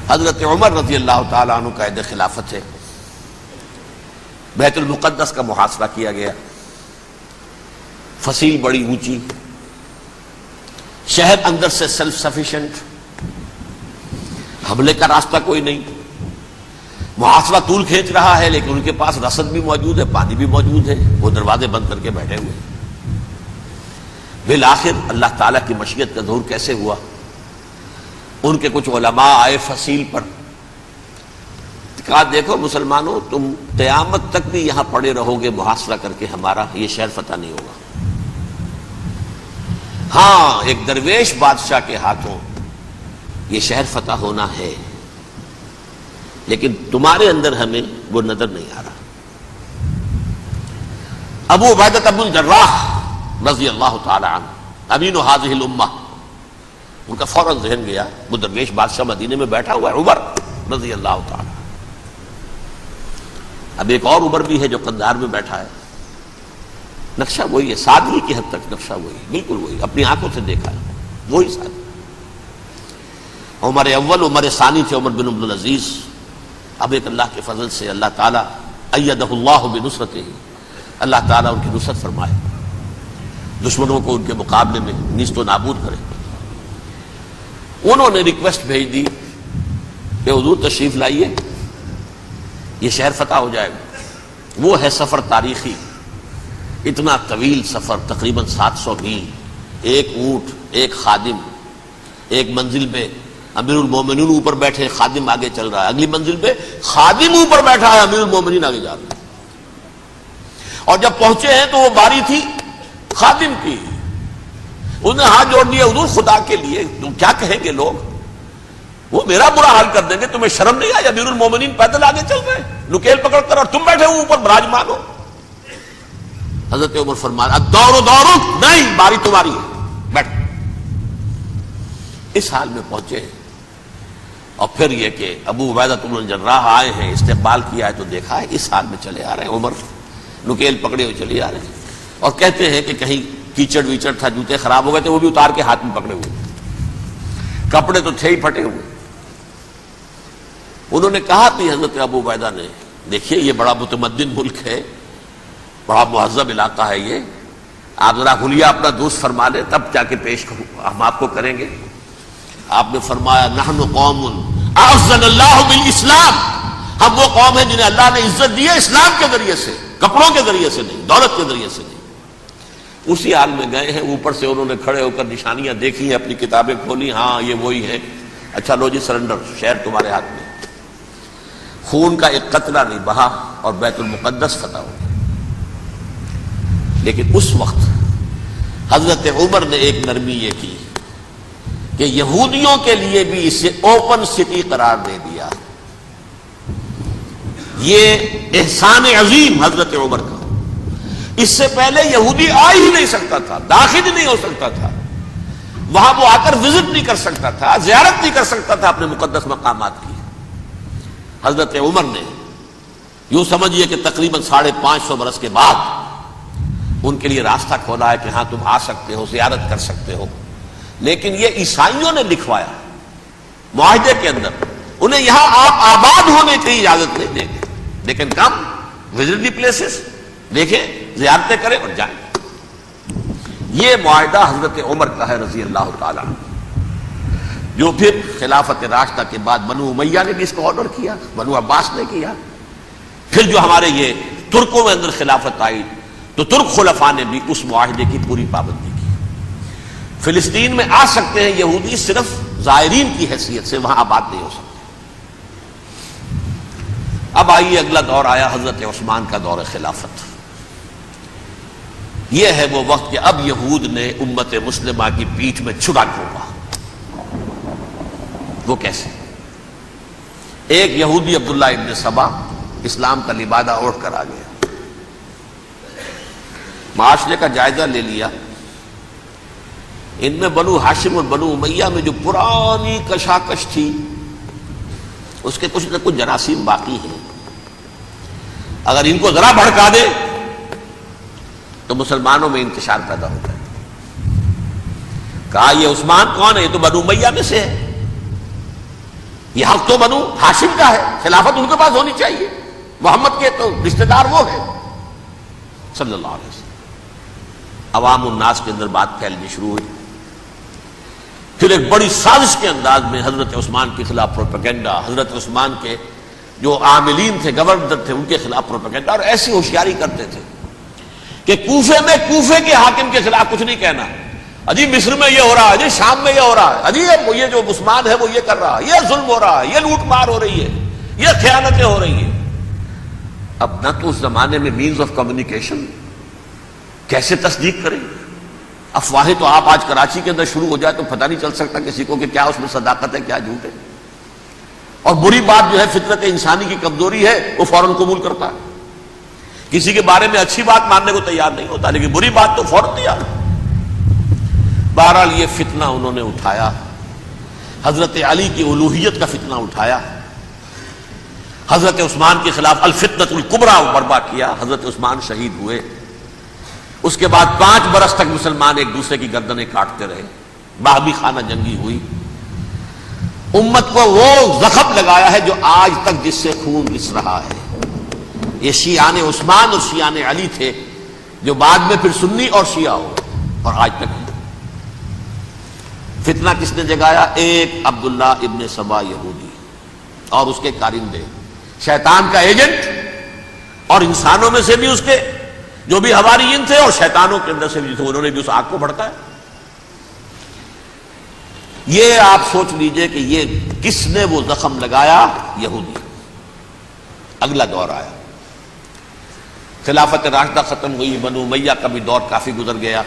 حضرت عمر رضی اللہ تعالیٰ عنہ قائد خلافت ہے، بیت المقدس کا محاصرہ کیا گیا، فصیل بڑی اونچی، شہر اندر سے سیلف سفیشینٹ، حملے کا راستہ کوئی نہیں، محاصرہ طول کھینچ رہا ہے لیکن ان کے پاس رسد بھی موجود ہے، پانی بھی موجود ہے، وہ دروازے بند کر کے بیٹھے ہوئے۔ بالآخر اللہ تعالیٰ کی مشیت کا ظہور کیسے ہوا؟ ان کے کچھ علماء آئے فصیل پر، کہا دیکھو مسلمانوں، تم قیامت تک بھی یہاں پڑے رہو گے محاصرہ کر کے، ہمارا یہ شہر فتح نہیں ہوگا۔ ہاں ایک درویش بادشاہ کے ہاتھوں یہ شہر فتح ہونا ہے، لیکن تمہارے اندر ہمیں وہ نظر نہیں آ رہا۔ ابو عبیدہ بن الجراح رضی اللہ تعالی عنہ امین هذه الامہ، ان کا فوراً ذہن گیا وہ درویش بادشاہ مدینے میں بیٹھا ہوا ہے عمر رضی اللہ تعالی۔ اب ایک اور عمر بھی ہے جو قندھار میں بیٹھا ہے، نقشہ وہی ہے، سادگی کی حد تک نقشہ وہی، بالکل وہی، اپنی آنکھوں سے دیکھا ہے وہی سادگی۔ عمر اول عمر ثانی تھے عمر بن عبد العزیز۔ اب ایک اللہ کے فضل سے اللہ تعالیٰ ایدہ اللہ بنصرتہ، اللہ تعالیٰ ان کی نصرت فرمائے، دشمنوں کو ان کے مقابلے میں نیست و نابود کرے۔ انہوں نے ریکویسٹ بھیج دی کہ حضور تشریف لائیے، یہ شہر فتح ہو جائے گا۔ وہ ہے سفر تاریخی، اتنا طویل سفر، تقریباً 700 میل، ایک اونٹ، ایک خادم، ایک منزل پہ امیر المومنین اوپر بیٹھے، خادم آگے چل رہا ہے، اگلی منزل پہ خادم اوپر بیٹھا ہے، امیر المومنین آگے جا رہے ہیں۔ اور جب پہنچے ہیں تو وہ باری تھی خادم کی، انہوں نے ہاتھ جوڑ دیا، حضور خدا کے لیے تم کیا کہیں گے لوگ، وہ میرا برا حال کر دیں گے، تمہیں شرم نہیں آئی؟ امیر المومنین پیدل آگے چل رہے ہیں نکیل پکڑ کر، اور تم بیٹھے ہو اوپر براجمان ہو۔ حضرت عمر فرمایا الدور دورک، نہیں باری تمہاری ہے، بیٹھ۔ اس حال میں پہنچے، اور پھر یہ کہ ابو عبیدہ بن الجراح آئے ہیں، استقبال کیا ہے تو دیکھا ہے اس حال میں چلے آ رہے ہیں، عمر نکیل پکڑے ہوئے چلے آ رہے ہیں، اور کہتے ہیں کہ کہیں کیچڑ ویچڑ تھا، جوتے خراب ہو گئے تھے، وہ بھی اتار کے ہاتھ میں پکڑے ہوئے، کپڑے تو تھے ہی پھٹے ہوئے۔ انہوں نے کہا بھی حضرت ابو عبیدہ نے، دیکھیے یہ بڑا متمدن ملک ہے، بڑا مہذب علاقہ ہے یہ، آپ ذرا حلیہ اپنا دوست فرما لیں تب جا کے پیش ہم آپ کو کریں گے۔ آپ نے فرمایا نحن قوم اعزنا اللہ بالاسلام، ہم وہ قوم ہیں جنہیں اللہ نے عزت دی ہے اسلام کے ذریعے سے، کپڑوں کے ذریعے سے نہیں، دولت کے ذریعے سے نہیں۔ اسی حال میں گئے ہیں، اوپر سے انہوں نے کھڑے ہو کر نشانیاں دیکھی ہیں، اپنی کتابیں کھولی، ہاں یہ وہی ہے، اچھا لو جی سرنڈر، شہر تمہارے ہاتھ میں۔ خون کا ایک قطرہ نہیں بہا اور بیت المقدس فتح ہو گیا۔ لیکن اس وقت حضرت عمر نے ایک نرمی یہ کی کہ یہودیوں کے لیے بھی اسے اوپن سٹی قرار دے دیا۔ یہ احسان عظیم حضرت عمر کا، اس سے پہلے یہودی آ ہی نہیں سکتا تھا، داخل ہی نہیں ہو سکتا تھا، وہاں وہ آ کر وزٹ نہیں کر سکتا تھا، زیارت نہیں کر سکتا تھا اپنے مقدس مقامات کی۔ حضرت عمر نے یوں سمجھیے کہ تقریباً 550 برس کے بعد ان کے لیے راستہ کھولا ہے کہ ہاں تم آ سکتے ہو، زیارت کر سکتے ہو۔ لیکن یہ عیسائیوں نے لکھوایا معاہدے کے اندر، انہیں یہاں آپ آباد ہونے کی اجازت نہیں دیں گے، لیکن کم وزٹ دی پلیسز، دیکھیں زیارتیں کریں اور جائیں۔ یہ معاہدہ حضرت عمر کا ہے رضی اللہ تعالیٰ، جو پھر خلافت راشدہ کے بعد بنو امیہ نے بھی اس کو آرڈر کیا، بنو عباس نے کیا، پھر جو ہمارے یہ ترکوں میں اندر خلافت آئی تو ترک خلفاء نے بھی اس معاہدے کی پوری پابندی کی۔ فلسطین میں آ سکتے ہیں یہودی صرف زائرین کی حیثیت سے، وہاں آباد نہیں ہو سکتے۔ اب آئیے اگلا دور آیا حضرت عثمان کا دور خلافت۔ یہ ہے وہ وقت کہ اب یہود نے امت مسلمہ کی پیٹھ میں چھرا گھونپا۔ وہ کیسے؟ ایک یہودی عبداللہ ابن سبا اسلام کا لبادہ اوڑھ کر آ گیا، معاشرے کا جائزہ لے لیا، ان میں بنو ہاشم اور بنو امیہ میں جو پرانی کشاکش تھی اس کے کچھ نہ کچھ جراثیم باقی ہیں، اگر ان کو ذرا بھڑکا دے تو مسلمانوں میں انتشار پیدا ہو جائے۔ کہا یہ عثمان کون ہے؟ یہ تو بنو امیہ میں سے ہے، یہ حق تو بنو ہاشم کا ہے، خلافت ان کے پاس ہونی چاہیے، محمد کے تو رشتہ دار وہ ہے صلی اللہ علیہ وسلم۔ عوام الناس کے اندر بات پھیلنی شروع ہوئی، پھر ایک بڑی سازش کے انداز میں حضرت عثمان کے خلاف پروپیگنڈا، حضرت عثمان کے جو عاملین تھے، گورنر تھے، ان کے خلاف پروپیگنڈا، اور ایسی ہوشیاری کرتے تھے کہ کوفے میں کوفے کے حاکم کے خلاف کچھ نہیں کہنا، اجی مصر میں یہ ہو رہا ہے، اجی شام میں یہ ہو رہا ہے، اجی یہ جو عثمان ہے وہ یہ کر رہا ہے، یہ ظلم ہو رہا ہے، یہ لوٹ مار ہو رہی ہے، یہ خیانتیں ہو رہی ہیں۔ اب نہ تو اس زمانے میں مینز آف کمیونیکیشن، کیسے تصدیق کریں؟ افواہیں تو آپ آج کراچی کے اندر شروع ہو جائے تو پتہ نہیں چل سکتا کسی کو کہ کیا اس میں صداقت ہے کیا جھوٹ ہے، اور بری بات جو ہے فطرت انسانی کی کمزوری ہے وہ فوراً قبول کرتا ہے، کسی کے بارے میں اچھی بات ماننے کو تیار نہیں ہوتا لیکن بری بات تو فوراً تیار ہے۔ بہرحال یہ فتنہ انہوں نے اٹھایا، حضرت علی کی الوہیت کا فتنہ اٹھایا، حضرت عثمان کے خلاف الفتنۃ الکبریٰ برپا کیا، حضرت عثمان شہید ہوئے، اس کے بعد 5 برس تک مسلمان ایک دوسرے کی گردنیں کاٹتے رہے، باہمی خانہ جنگی ہوئی، امت کو وہ زخم لگایا ہے جو آج تک جس سے خون رس رہا ہے۔ یہ شیعان عثمان اور شیعان علی تھے جو بعد میں پھر سنی اور شیعہ ہو، اور آج تک فتنہ کس نے جگایا؟ ایک عبداللہ ابن سبا یہودی اور اس کے کارندے، شیطان کا ایجنٹ، اور انسانوں میں سے بھی اس کے جو بھی حواریین تھے اور شیطانوں کے اندر سے بھی تھے، انہوں نے بھی اس آگ کو بھڑکایا۔ یہ آپ سوچ لیجئے کہ یہ کس نے وہ زخم لگایا؟ یہودی۔ اگلا دور آیا، خلافت راشدہ ختم ہوئی، بنو امیہ کا بھی دور کافی گزر گیا۔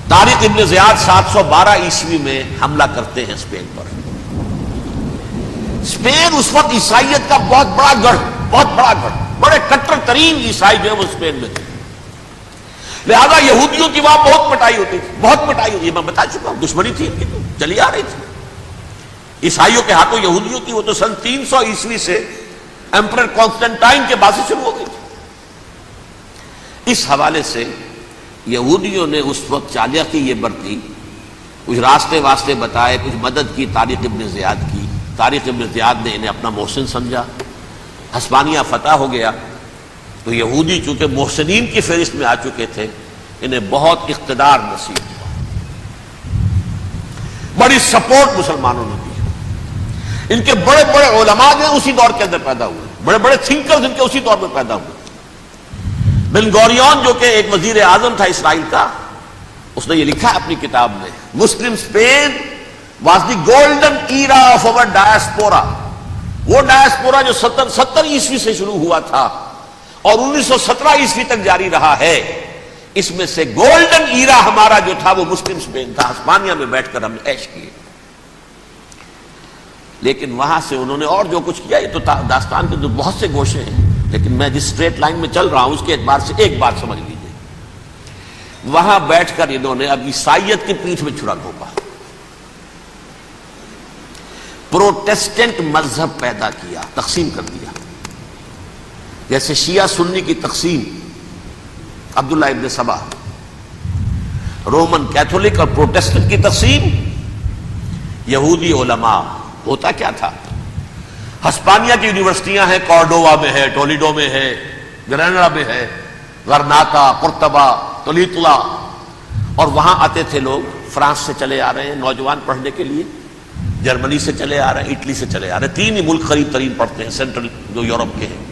طارق ابن زیاد 712 عیسوی میں حملہ کرتے ہیں اسپین پر۔ اسپین اس وقت عیسائیت کا بہت بڑا گڑھ، بڑے کٹر ترین عیسائی جو ہے وہ اسپین میں تھے، لہذا یہودیوں کی وہاں بہت پٹائی ہوتی تھی، بہت پٹائی ہوتی ہے، میں بتا چکا ہوں، دشمنی تھی ان کی تو چلی آ رہی تھی عیسائیوں کے ہاتھوں یہودیوں کی، وہ تو سن 300 عیسوی سے ایمپرر کانسٹنٹائن کے بعد سے شروع ہو گئی تھی۔ اس حوالے سے یہودیوں نے اس وقت چالاکی یہ برتی، کچھ راستے واسطے بتائے، کچھ مدد کی طارق ابن زیاد کی۔ طارق ابن زیاد نے انہیں اپنا محسن سمجھا، ہسپانیہ فتح ہو گیا تو یہودی چونکہ محسنین کی فہرست میں آ چکے تھے، انہیں بہت اقتدار نصیب ہوا، بڑی سپورٹ مسلمانوں نے دی۔ ان کے بڑے بڑے علماء جو اسی دور کے اندر پیدا ہوئے، بڑے بڑے تھنکرز ان کے اسی دور میں پیدا ہوئے۔ بن گوریون جو کہ ایک وزیر اعظم تھا اسرائیل کا، اس نے یہ لکھا ہے اپنی کتاب میں، Muslim Spain was the golden era of our diaspora. وہ ڈائسپورا جو 70 عیسوی سے شروع ہوا تھا اور 1917 عیسوی تک جاری رہا ہے، اس میں سے گولڈن ایرا ہمارا جو تھا وہ مسلم اسپین تھا، ہسپانیہ میں بیٹھ کر ہم نے عیش کیے۔ لیکن وہاں سے انہوں نے اور جو کچھ کیا، یہ تو داستان کے بہت سے گوشے ہیں، لیکن میں جس اسٹریٹ لائن میں چل رہا ہوں اس کے اعتبار سے ایک بات سمجھ لیجیے، وہاں بیٹھ کر انہوں نے اب عیسائیت کی پیٹھ میں چھڑا گھونپا، پروٹیسٹنٹ مذہب پیدا کیا، تقسیم کر دیا، جیسے شیعہ سنی کی تقسیم، عبداللہ ابن سبا، رومن کیتھولک اور پروٹیسٹنٹ کی تقسیم، یہودی علماء۔ ہوتا کیا تھا، ہسپانیہ کی یونیورسٹیاں ہیں، کارڈووا میں ہے، ٹولیڈو میں ہے، گریناڈا میں ہے، غرناطہ، قرطبہ، تولیتلا، اور وہاں آتے تھے لوگ، فرانس سے چلے آ رہے ہیں نوجوان پڑھنے کے لیے، جرمنی سے چلے آ رہے ہیں، اٹلی سے چلے آ رہے ہیں، 3 ہی ملک قریب ترین پڑھتے ہیں سینٹرل جو یورپ کے ہیں۔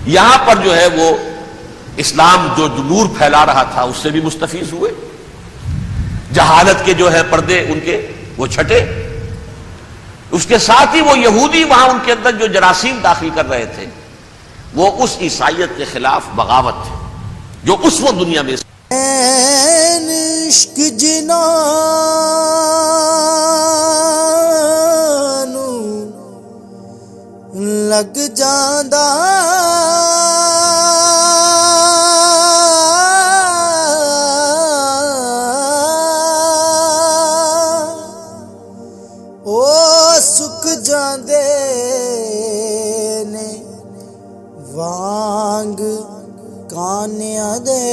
یہاں پر جو ہے وہ اسلام جو نور پھیلا رہا تھا اس سے بھی مستفیض ہوئے، جہالت کے جو ہے پردے ان کے وہ چھٹے، اس کے ساتھ ہی وہ یہودی وہاں ان کے اندر جو جراثیم داخل کر رہے تھے وہ اس عیسائیت کے خلاف بغاوت تھی جو اس وقت دنیا میں عشق جنانو لگ جاندا جاندے نے وانگ کانیاں دے